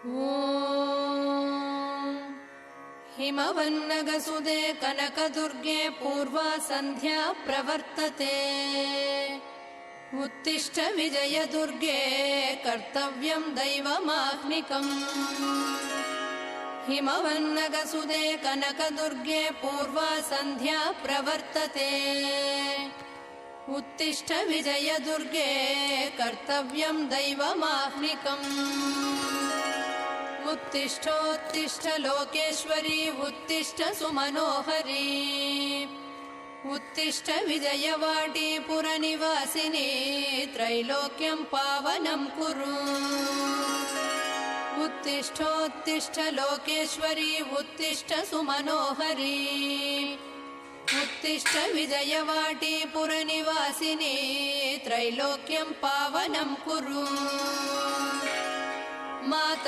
ॐ हिमवन्नगसुदे कनकदुर्गे पूर्वा सन्ध्या प्रवर्तते। उत्तिष्ठ विजयदुर्गे कर्तव्यं दैवमाह्निकम्। हिमवन्नगसुदे कनकदुर्गे पूर्वा सन्ध्या प्रवर्तते। उत्तिष्ठ विजयदुर्गे कर्तव्यं दैवमाह्निकम्। उत्तिष्ठोत्तिष्ठ लोकेश्वरी उत्तिष्ठ सुमनोहरी। उत्तिष्ठ विजयवाटी पुरनिवासिनी त्रैलोक्यं पावनं कुरु। उत्तिष्ठोत्तिष्ठ लोकेश्वरी उत्तिष्ठ सुमनोहरी। उत्तिष्ठ विजयवाटी पुरनिवासिनी त्रैलोक्यं पावनं कुरु। माता